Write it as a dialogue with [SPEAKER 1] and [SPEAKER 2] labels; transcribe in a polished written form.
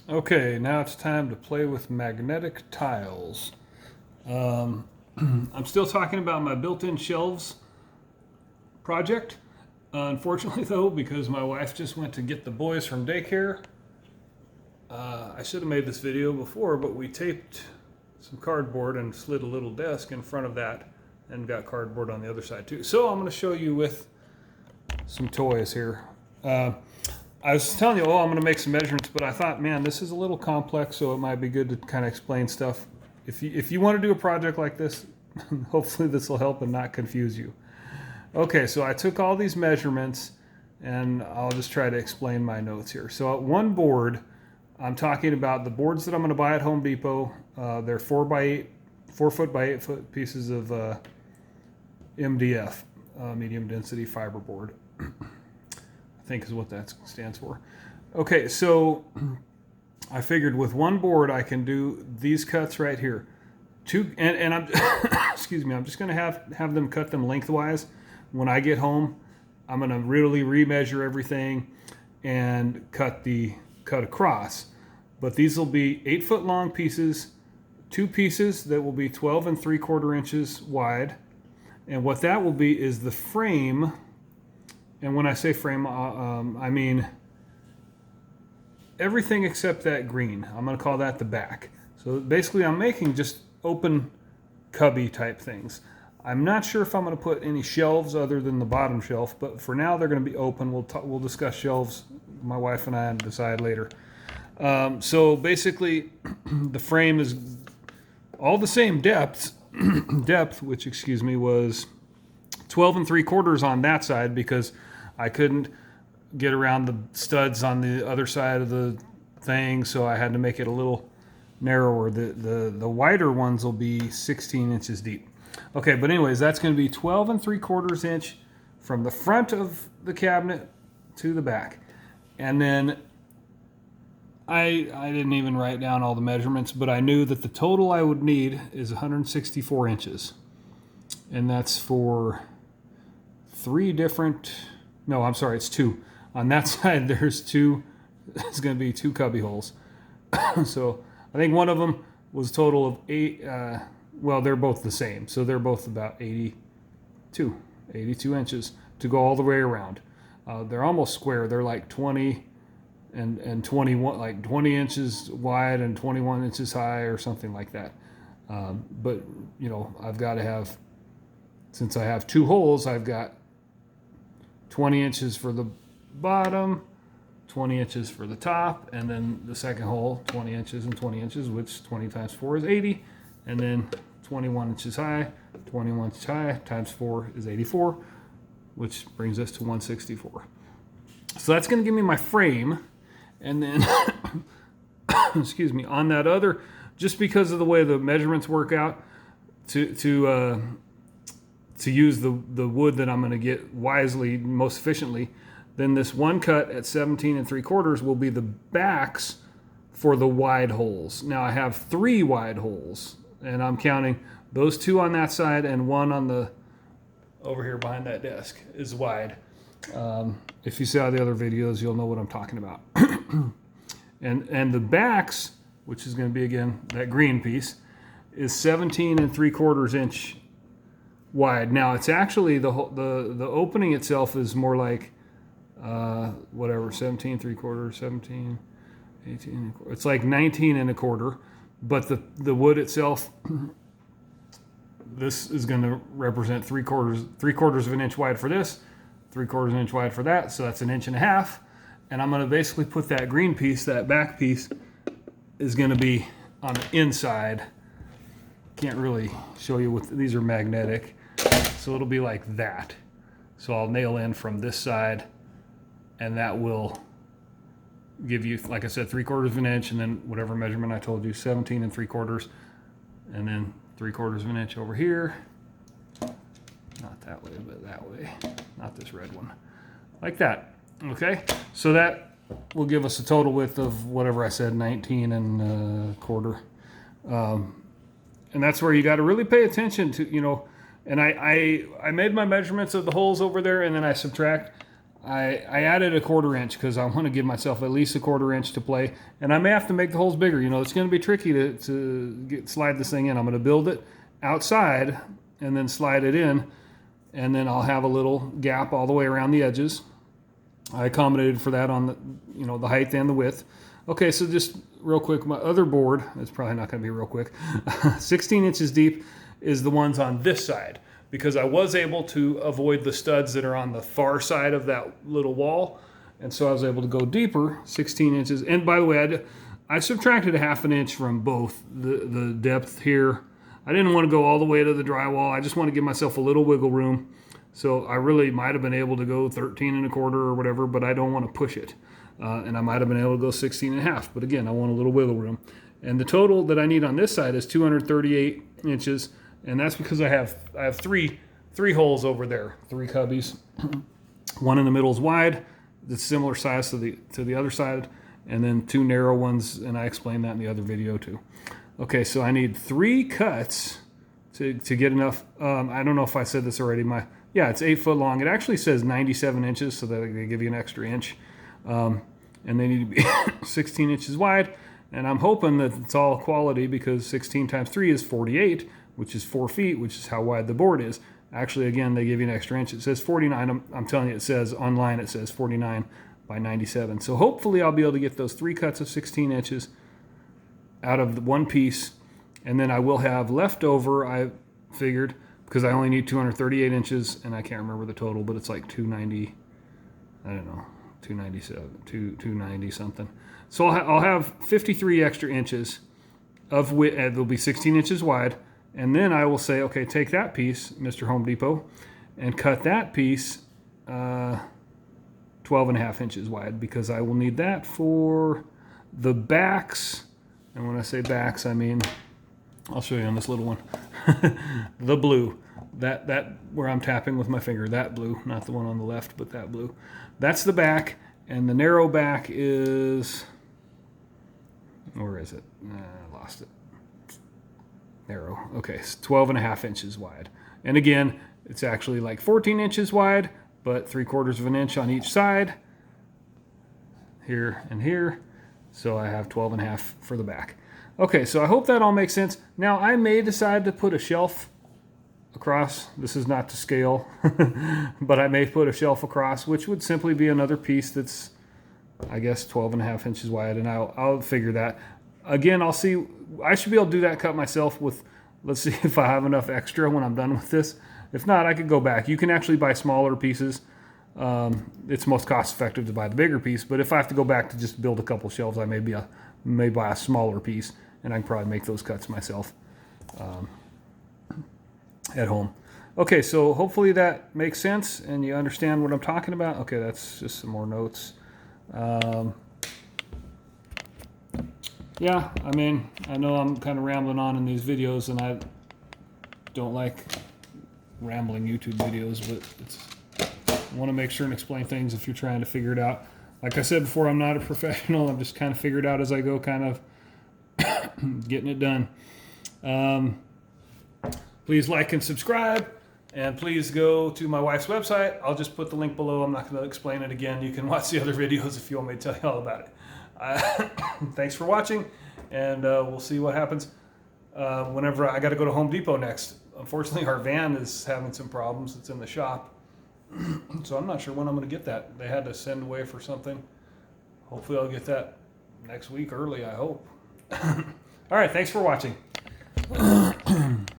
[SPEAKER 1] Okay, now it's time to play with magnetic tiles. I'm still talking about my built-in shelves project. Unfortunately, though, because my wife just went to get the boys from daycare, I should have made this video before, but we taped some cardboard and slid a little desk in front of that and got cardboard on the other side too. So I'm going to show you with some toys here. I was telling you, I'm going to make some measurements, but I thought, man, this is a little complex, so it might be good to kind of explain stuff. If you want to do a project like this, hopefully this will help and not confuse you. Okay, so I took all these measurements, and I'll just try to explain my notes here. So at one board, I'm talking about the boards that I'm going to buy at Home Depot. They're 4 foot by 8 foot pieces of MDF, medium density fiber board. I think is what that stands for. Okay, so I figured with one board I can do these cuts right here. And I'm excuse me, I'm just going to have them cut them lengthwise. When I get home, I'm going to really remeasure everything and cut across. But these will be 8 foot long pieces, 2 pieces that will be 12 3/4 inches wide. And what that will be is the frame. And when I say frame, I mean everything except that green. I'm going to call that the back. So basically I'm making just open cubby type things. I'm not sure if I'm going to put any shelves other than the bottom shelf, but for now they're going to be open. We'll discuss shelves, my wife and I, and decide later. So basically the frame is all the same depth, which, excuse me, was 12 3/4 on that side because I couldn't get around the studs on the other side of the thing, so I had to make it a little narrower. The wider ones will be 16 inches deep. Okay, but anyways, that's going to be 12 3/4 inch from the front of the cabinet to the back. And then I didn't even write down all the measurements, but I knew that the total I would need is 164 inches. And that's for 3 different... No, I'm sorry, it's 2. On that side, there's 2. It's going to be 2 cubby holes. So I think one of them was a total of 8. Well, they're both the same. So they're both about 82 inches to go all the way around. They're almost square. They're like 20 and 21, like 20 inches wide and 21 inches high or something like that. But, you know, I've got to have, since I have 2 holes, I've got 20 inches for the bottom, 20 inches for the top, and then the second hole, 20 inches and 20 inches, which 20 times 4 is 80, and then 21 inches high, 21 inches high times 4 is 84, which brings us to 164. So that's going to give me my frame, and then, excuse me, on that other, just because of the way the measurements work out, to use the wood that I'm going to get wisely, most efficiently, then this one cut at 17 3/4 will be the backs for the wide holes. Now I have 3 wide holes, and I'm counting those 2 on that side and 1 on the over here behind that desk is wide. If you saw the other videos, you'll know what I'm talking about. and the backs, which is going to be again that green piece, is 17 3/4 inch wide. Now it's actually the opening itself is more like whatever, 17 3/4, 17, 18. It's like 19 1/4, but the wood itself, this is going to represent 3/4 of an inch wide for this, 3/4 of an inch wide for that. So that's 1.5 inches. And I'm going to basically put that green piece, that back piece, is going to be on the inside. Can't really show you what these are magnetic. So it'll be like that. So I'll nail in from this side, and that will give you, like I said, 3/4 of an inch, and then whatever measurement I told you, 17 3/4, and then 3/4 of an inch over here. Not that way, but that way. Not this red one. Like that. Okay? So that will give us a total width of whatever I said, 19 1/4. And that's where you got to really pay attention to, you know. And I made my measurements of the holes over there, and then I subtract. I added a 1/4 inch because I want to give myself at least a 1/4 inch to play, and I may have to make the holes bigger. You know, it's going to be tricky to slide this thing in. I'm going to build it outside and then slide it in, and then I'll have a little gap all the way around the edges. I accommodated for that on the, you know, the height and the width. Okay, so just real quick, my other board, it's probably not going to be real quick, 16 inches deep is the ones on this side, because I was able to avoid the studs that are on the far side of that little wall, and so I was able to go deeper, 16 inches. And by the way, I subtracted a 1/2 inch from both the depth here. I didn't want to go all the way to the drywall. I just want to give myself a little wiggle room. So I really might have been able to go 13 1/4 or whatever, but I don't want to push it. And I might have been able to go 16 1/2, but again, I want a little wiggle room. And the total that I need on this side is 238 inches, and that's because I have three holes over there, 3 cubbies. One in the middle is wide, that's similar size to the other side, and then 2 narrow ones, and I explained that in the other video too. Okay, so I need 3 cuts to get enough. I don't know if I said this already. Yeah, it's 8 foot long. It actually says 97 inches, so that they give you an extra inch. And they need to be 16 inches wide. And I'm hoping that it's all quality, because 16 times 3 is 48, which is 4 feet, which is how wide the board is. Actually, again, they give you an extra inch. It says 49. I'm telling you, it says online, it says 49 by 97. So hopefully I'll be able to get those 3 cuts of 16 inches out of the one piece. And then I will have leftover, I figured, because I only need 238 inches, and I can't remember the total, but it's like 290, I don't know, 297, 290 something. So I'll have 53 extra inches of width. They'll be 16 inches wide, and then I will say, okay, take that piece, Mr. Home Depot, and cut that piece 12 1/2 inches wide, because I will need that for the backs. And when I say backs, I mean, I'll show you on this little one. The blue, that where I'm tapping with my finger, that blue, not the one on the left, but that blue. That's the back, and the narrow back is, where is it? I lost it. Narrow. Okay, it's 12 1/2 inches wide. And again, it's actually like 14 inches wide, but 3/4 of an inch on each side, here and here. So I have 12 1/2 for the back. Okay, so I hope that all makes sense. Now, I may decide to put a shelf across. This is not to scale, but I may put a shelf across, which would simply be another piece that's, I guess, 12 1/2 inches wide, and I'll figure that. Again, I'll see. I should be able to do that cut myself with, let's see if I have enough extra when I'm done with this. If not, I could go back. You can actually buy smaller pieces. It's most cost effective to buy the bigger piece, but if I have to go back to just build a couple shelves, I may buy a smaller piece, and I can probably make those cuts myself at home. Okay, so hopefully that makes sense and you understand what I'm talking about. Okay, that's just some more notes. Yeah, I mean, I know I'm kind of rambling on in these videos, and I don't like rambling YouTube videos, but I want to make sure and explain things if you're trying to figure it out. Like I said before, I'm not a professional. I'm just kind of figure it out as I go, kind of getting it done. Please like and subscribe, and please go to my wife's website. I'll just put the link below. I'm not going to explain it again. You can watch the other videos if you want me to tell you all about it. Thanks for watching, and we'll see what happens whenever I got to go to Home Depot next. Unfortunately, our van is having some problems. It's in the shop, so I'm not sure when I'm going to get that. They had to send away for something. Hopefully I'll get that next week early, I hope. All right, thanks for watching.